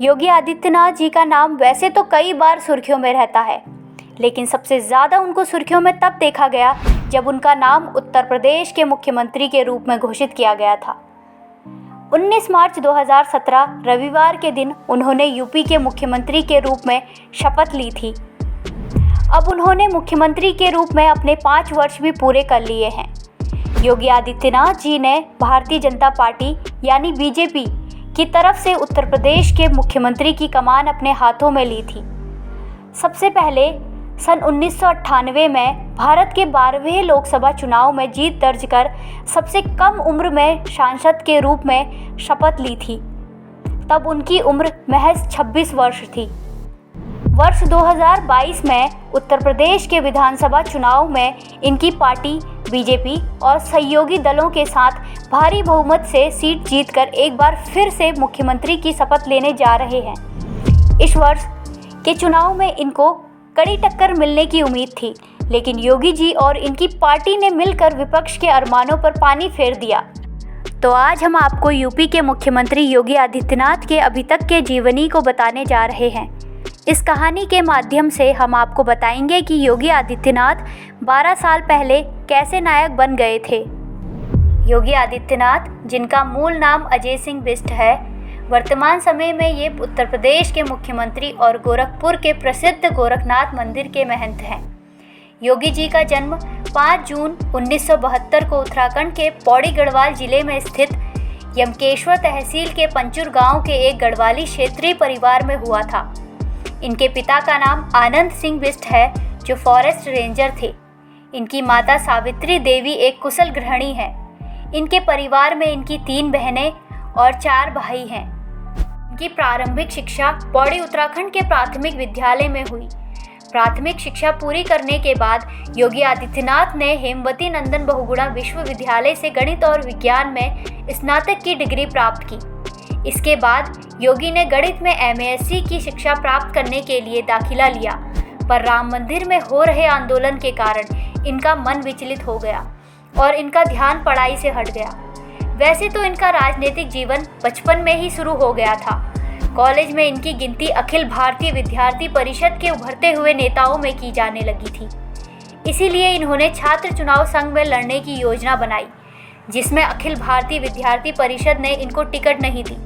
योगी आदित्यनाथ जी का नाम वैसे तो कई बार सुर्खियों में रहता है, लेकिन सबसे ज़्यादा उनको सुर्खियों में तब देखा गया जब उनका नाम उत्तर प्रदेश के मुख्यमंत्री के रूप में घोषित किया गया था। 19 मार्च 2017 रविवार के दिन उन्होंने यूपी के मुख्यमंत्री के रूप में शपथ ली थी। अब उन्होंने मुख्यमंत्री के रूप में अपने 5 वर्ष भी पूरे कर लिए हैं। योगी आदित्यनाथ जी ने भारतीय जनता पार्टी यानी बीजेपी की तरफ से उत्तर प्रदेश के मुख्यमंत्री की कमान अपने हाथों में ली थी। सबसे पहले सन 1998 में भारत के 12वें लोकसभा चुनाव में जीत दर्ज कर सबसे कम उम्र में सांसद के रूप में शपथ ली थी। तब उनकी उम्र महज 26 वर्ष थी। वर्ष 2022 में उत्तर प्रदेश के विधानसभा चुनाव में इनकी पार्टी बीजेपी और सहयोगी दलों के साथ भारी बहुमत से सीट जीतकर एक बार फिर से मुख्यमंत्री की शपथ लेने जा रहे हैं। इस वर्ष के चुनाव में इनको कड़ी टक्कर मिलने की उम्मीद थी, लेकिन योगी जी और इनकी पार्टी ने मिलकर विपक्ष के अरमानों पर पानी फेर दिया। तो आज हम आपको यूपी के मुख्यमंत्री योगी आदित्यनाथ के अभी तक के जीवनी को बताने जा रहे हैं। इस कहानी के माध्यम से हम आपको बताएंगे कि योगी आदित्यनाथ 12 साल पहले कैसे नायक बन गए थे। योगी आदित्यनाथ, जिनका मूल नाम अजय सिंह बिष्ट है, वर्तमान समय में ये उत्तर प्रदेश के मुख्यमंत्री और गोरखपुर के प्रसिद्ध गोरखनाथ मंदिर के महंत हैं। योगी जी का जन्म 5 जून 1972 को उत्तराखंड के पौड़ी गढ़वाल जिले में स्थित यमकेश्वर तहसील के पंचुर गांव के एक गढ़वाली क्षेत्रीय परिवार में हुआ था। इनके पिता का नाम आनंद सिंह बिष्ट है, जो फॉरेस्ट रेंजर थे। इनकी माता सावित्री देवी एक कुशल गृहिणी हैं। इनके परिवार में इनकी 3 बहनें और 4 भाई हैं। इनकी प्रारंभिक शिक्षा पौड़ी उत्तराखंड के प्राथमिक विद्यालय में हुई। प्राथमिक शिक्षा पूरी करने के बाद योगी आदित्यनाथ ने हेमवती नंदन बहुगुणा विश्वविद्यालय से गणित और विज्ञान में स्नातक की डिग्री प्राप्त की। इसके बाद योगी ने गणित में MASc की शिक्षा प्राप्त करने के लिए दाखिला लिया, पर राम मंदिर में हो रहे आंदोलन के कारण इनका मन विचलित हो गया और इनका ध्यान पढ़ाई से हट गया। वैसे तो इनका राजनीतिक जीवन बचपन में ही शुरू हो गया था। कॉलेज में इनकी गिनती अखिल भारतीय विद्यार्थी परिषद के उभरते हुए नेताओं में की जाने लगी थी। इसीलिए इन्होंने छात्र चुनाव संघ में लड़ने की योजना बनाई, जिसमें अखिल भारतीय विद्यार्थी परिषद ने इनको टिकट नहीं दी,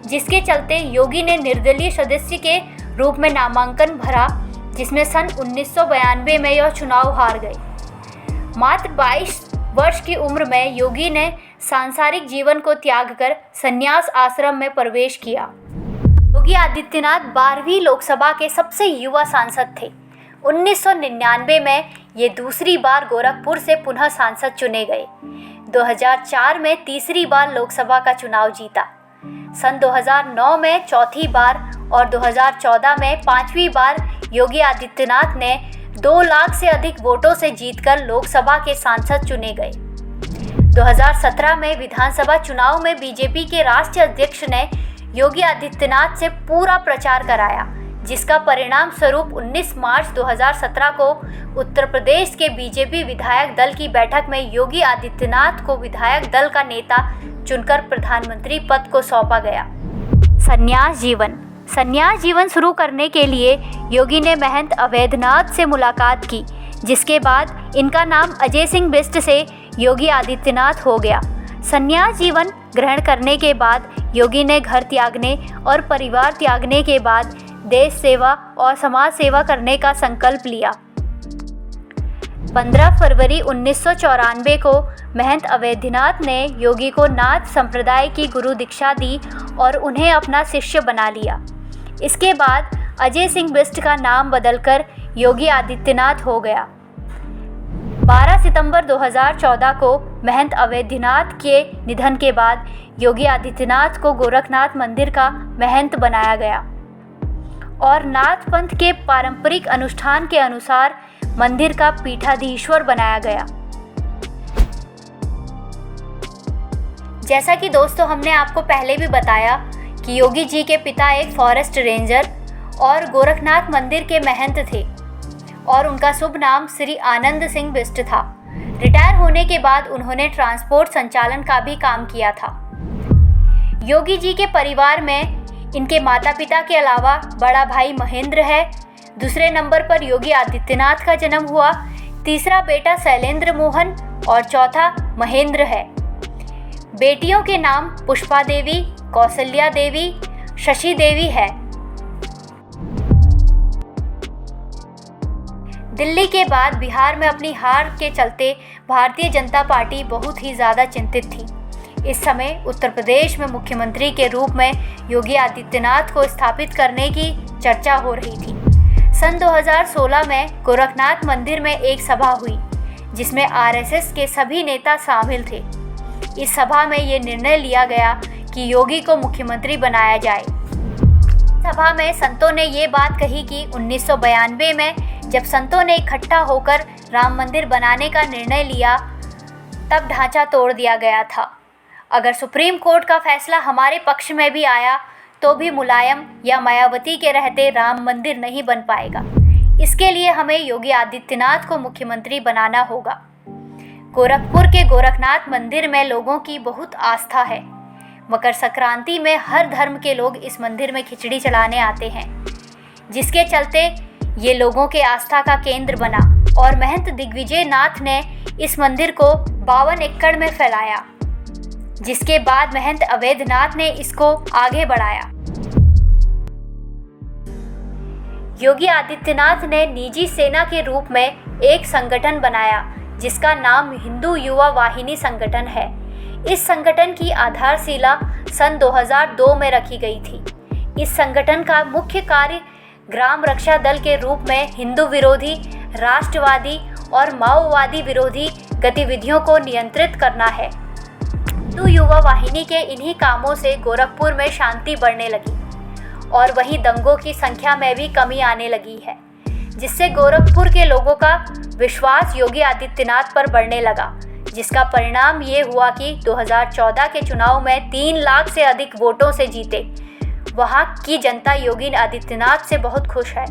जिसके चलते योगी ने निर्दलीय सदस्य के रूप में नामांकन भरा, जिसमें सन 1992 में यह चुनाव हार गए। मात्र 22 वर्ष की उम्र में योगी ने सांसारिक जीवन को त्याग कर संन्यास आश्रम में प्रवेश किया। योगी आदित्यनाथ 12वीं लोकसभा के सबसे युवा सांसद थे। 1999 में ये दूसरी बार गोरखपुर से पुनः सांसद चुने गए। 2004 में तीसरी बार लोकसभा का चुनाव जीता। सन 2009 में चौथी बार और 2014 में 5वीं बार योगी आदित्यनाथ ने 2 लाख से अधिक वोटों से जीतकर लोकसभा के सांसद चुने गए। 2017 में विधानसभा चुनाव में बीजेपी के राष्ट्रीय अध्यक्ष ने योगी आदित्यनाथ से पूरा प्रचार कराया, जिसका परिणाम स्वरूप 19 मार्च 2017 को उत्तर प्रदेश के बीजेपी विधायक दल की बैठक में योगी आदित्यनाथ को विधायक दल का नेता चुनकर प्रधानमंत्री पद को सौंपा गया। संन्यास जीवन शुरू करने के लिए योगी ने महंत अवैधनाथ से मुलाकात की, जिसके बाद इनका नाम अजय सिंह बिष्ट से योगी आदित्यनाथ हो गया। संन्यास जीवन ग्रहण करने के बाद योगी ने घर त्यागने और परिवार त्यागने के बाद देश सेवा और समाज सेवा करने का संकल्प लिया। 15 फरवरी 1994 को महंत अवैधनाथ ने योगी को नाथ संप्रदाय की गुरु दीक्षा दी और उन्हें अपना शिष्य बना लिया। इसके बाद अजय सिंह बिष्ट का नाम बदलकर योगी आदित्यनाथ हो गया। 12 सितंबर 2014 को महंत अवैधनाथ के निधन के बाद योगी आदित्यनाथ को गोरखनाथ मंदिर का महंत बनाया गया और नाथ पंथ के पारंपरिक अनुष्ठान के अनुसार मंदिर का पीठाधीश्वर बनाया गया। जैसा कि दोस्तों हमने आपको पहले भी बताया कि योगी जी के पिता एक फॉरेस्ट रेंजर और गोरखनाथ मंदिर के महंत थे और उनका शुभ नाम श्री आनंद सिंह बिष्ट था। रिटायर होने के बाद उन्होंने ट्रांसपोर्ट संचालन का भी काम किया था। योगी जी के परिवार में इनके माता पिता के अलावा बड़ा भाई महेंद्र है। दूसरे नंबर पर योगी आदित्यनाथ का जन्म हुआ। तीसरा बेटा शैलेंद्र मोहन और चौथा महेंद्र है। बेटियों के नाम पुष्पा देवी, कौशल्या देवी, शशि देवी है। दिल्ली के बाद बिहार में अपनी हार के चलते भारतीय जनता पार्टी बहुत ही ज़्यादा चिंतित थी। इस समय उत्तर प्रदेश में मुख्यमंत्री के रूप में योगी आदित्यनाथ को स्थापित करने की चर्चा हो रही थी। सन 2016 में गोरखनाथ मंदिर में एक सभा हुई जिसमें आरएसएस के सभी नेता शामिल थे। इस सभा में ये निर्णय लिया गया कि योगी को मुख्यमंत्री बनाया जाए। सभा में संतों ने ये बात कही कि 1992 में जब संतों ने इकट्ठा होकर राम मंदिर बनाने का निर्णय लिया तब ढांचा तोड़ दिया गया था। अगर सुप्रीम कोर्ट का फैसला हमारे पक्ष में भी आया तो भी मुलायम या मायावती के रहते राम मंदिर नहीं बन पाएगा। इसके लिए हमें योगी आदित्यनाथ को मुख्यमंत्री बनाना होगा। गोरखपुर के गोरखनाथ मंदिर में लोगों की बहुत आस्था है। मकर संक्रांति में हर धर्म के लोग इस मंदिर में खिचड़ी चढ़ाने आते हैं, जिसके चलते ये लोगों के आस्था का केंद्र बना और महंत दिग्विजय नाथ ने इस मंदिर को 52 एकड़ में फैलाया, जिसके बाद महंत अवैधनाथ ने इसको आगे बढ़ाया। योगी आदित्यनाथ ने निजी सेना के रूप में एक संगठन बनाया जिसका नाम हिंदू युवा वाहिनी संगठन है। इस संगठन की आधारशिला सन 2002 में रखी गई थी। इस संगठन का मुख्य कार्य ग्राम रक्षा दल के रूप में हिंदू विरोधी, राष्ट्रवादी और माओवादी विरोधी गतिविधियों को नियंत्रित करना है। हिंदू युवा वाहिनी के इन्हीं कामों से गोरखपुर में शांति बढ़ने लगी और वहीं दंगों की संख्या में भी कमी आने लगी है, जिससे गोरखपुर के लोगों का विश्वास योगी आदित्यनाथ पर बढ़ने लगा, जिसका परिणाम ये हुआ कि 2014 के चुनाव में 3 लाख से अधिक वोटों से जीते। वहाँ की जनता योगी आदित्यनाथ से बहुत खुश है।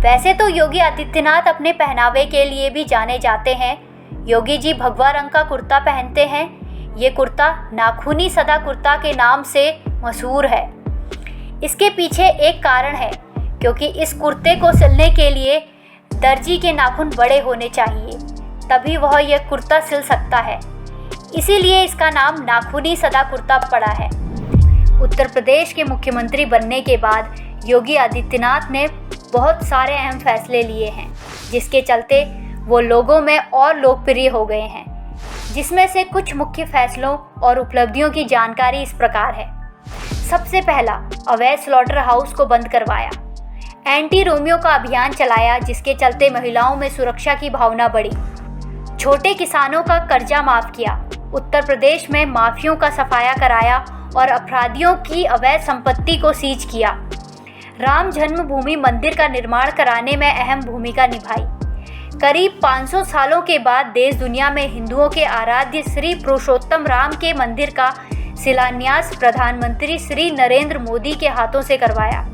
वैसे तो योगी आदित्यनाथ अपने पहनावे के लिए भी जाने जाते हैं। योगी जी भगवा रंग का कुर्ता पहनते हैं। ये कुर्ता नाखूनी सदा कुर्ता के नाम से मशहूर है। इसके पीछे एक कारण है, क्योंकि इस कुर्ते को सिलने के लिए दर्जी के नाखून बड़े होने चाहिए, तभी वह यह कुर्ता सिल सकता है। इसीलिए इसका नाम नाखूनी सदा कुर्ता पड़ा है। उत्तर प्रदेश के मुख्यमंत्री बनने के बाद योगी आदित्यनाथ ने बहुत सारे अहम फैसले लिए हैं, जिसके चलते वो लोगों में और लोकप्रिय हो गए हैं। जिसमें से कुछ मुख्य फैसलों और उपलब्धियों की जानकारी इस प्रकार है। सबसे पहला, अवैध स्लॉटर हाउस को बंद करवाया। एंटी रोमियो का अभियान चलाया, जिसके चलते महिलाओं में सुरक्षा की भावना बढ़ी। छोटे किसानों का कर्जा माफ़ किया। उत्तर प्रदेश में माफियों का सफाया कराया और अपराधियों की अवैध संपत्ति को सीज किया। राम जन्मभूमि मंदिर का निर्माण कराने में अहम भूमिका निभाई। करीब 500 सालों के बाद देश दुनिया में हिंदुओं के आराध्य श्री पुरुषोत्तम राम के मंदिर का शिलान्यास प्रधानमंत्री श्री नरेंद्र मोदी के हाथों से करवाया।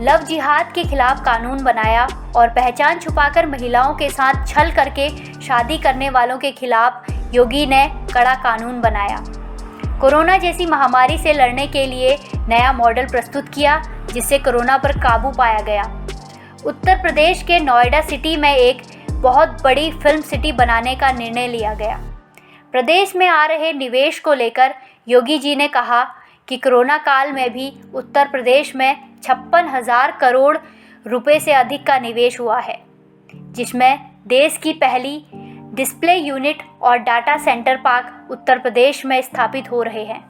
लव जिहाद के खिलाफ कानून बनाया और पहचान छुपाकर महिलाओं के साथ छल करके शादी करने वालों के खिलाफ योगी ने कड़ा कानून बनाया। कोरोना जैसी महामारी से लड़ने के लिए नया मॉडल प्रस्तुत किया, जिससे कोरोना पर काबू पाया गया। उत्तर प्रदेश के नोएडा सिटी में एक बहुत बड़ी फिल्म सिटी बनाने का निर्णय लिया गया। प्रदेश में आ रहे निवेश को लेकर योगी जी ने कहा कि कोरोना काल में भी उत्तर प्रदेश में 56,000 करोड़ रुपए से अधिक का निवेश हुआ है, जिसमें देश की पहली डिस्प्ले यूनिट और data centre park Uttar Pradesh में स्थापित हो रहे हैं।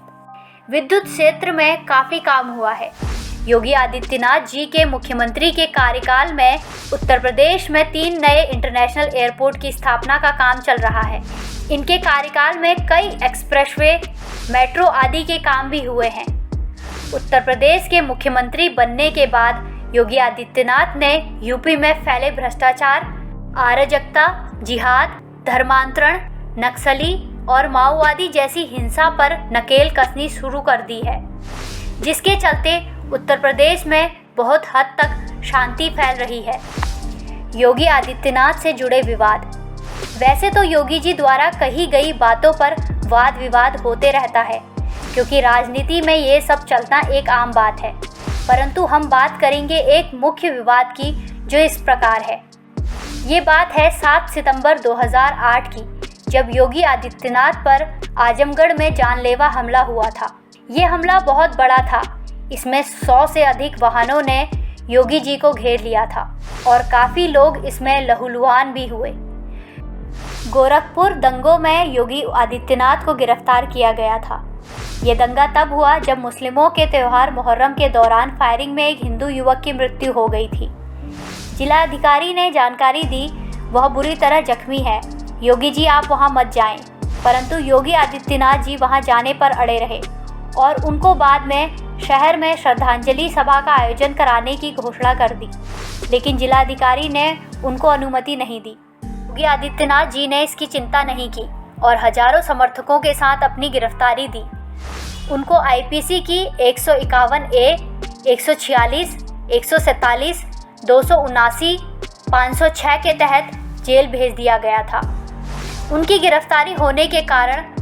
विद्युत क्षेत्र में काफ़ी काम हुआ है। योगी आदित्यनाथ जी के मुख्यमंत्री के कार्यकाल में उत्तर प्रदेश में 3 नए इंटरनेशनल एयरपोर्ट की स्थापना का काम चल रहा है। इनके कार्यकाल में कई एक्सप्रेसवे, मेट्रो आदि के काम भी हुए हैं। उत्तर प्रदेश के मुख्यमंत्री बनने के बाद योगी आदित्यनाथ ने यूपी में फैले भ्रष्टाचार, अराजकता, जिहाद, धर्मांतरण, नक्सली और माओवादी जैसी हिंसा पर नकेल कसनी शुरू कर दी है, जिसके चलते उत्तर प्रदेश में बहुत हद तक शांति फैल रही है। योगी आदित्यनाथ से जुड़े विवाद। वैसे तो योगी जी द्वारा कही गई बातों पर वाद विवाद होते रहता है, क्योंकि राजनीति में ये सब चलना एक आम बात है। परंतु हम बात करेंगे एक मुख्य विवाद की, जो इस प्रकार है। ये बात है 7 सितंबर 2008 की, जब योगी आदित्यनाथ पर आजमगढ़ में जानलेवा हमला हुआ था। ये हमला बहुत बड़ा था। इसमें 100 से अधिक वाहनों ने योगी जी को घेर लिया था और काफ़ी लोग इसमें लहूलुहान भी हुए। गोरखपुर दंगों में योगी आदित्यनाथ को गिरफ्तार किया गया था। ये दंगा तब हुआ जब मुस्लिमों के त्यौहार मुहर्रम के दौरान फायरिंग में एक हिंदू युवक की मृत्यु हो गई थी। जिलाधिकारी ने जानकारी दी वह बुरी तरह जख्मी है, योगी जी आप वहां मत जाएं। परंतु योगी आदित्यनाथ जी वहां जाने पर अड़े रहे और उनको बाद में शहर में श्रद्धांजलि सभा का आयोजन कराने की घोषणा कर दी, लेकिन जिलाधिकारी ने उनको अनुमति नहीं दी। योगी आदित्यनाथ जी ने इसकी चिंता नहीं की और हजारों समर्थकों के साथ अपनी गिरफ्तारी दी। उनको आईपीसी की 151A, 146, 147, 279, 506 के तहत जेल भेज दिया गया था। उनकी गिरफ्तारी होने के कारण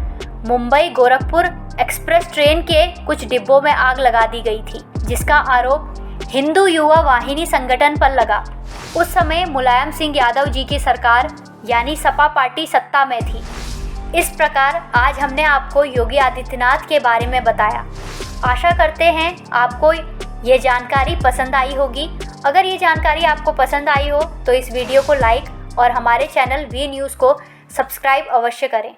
मुंबई गोरखपुर एक्सप्रेस ट्रेन के कुछ डिब्बों में आग लगा दी गई थी, जिसका आरोप हिंदू युवा वाहिनी संगठन पर लगा। उस समय मुलायम सिंह यादव जी की सरकार यानी सपा पार्टी सत्ता में थी। इस प्रकार आज हमने आपको योगी आदित्यनाथ के बारे में बताया। आशा करते हैं आपको ये जानकारी पसंद आई होगी। अगर ये जानकारी आपको पसंद आई हो तो इस वीडियो को लाइक और हमारे चैनल वी न्यूज़ को सब्सक्राइब अवश्य करें।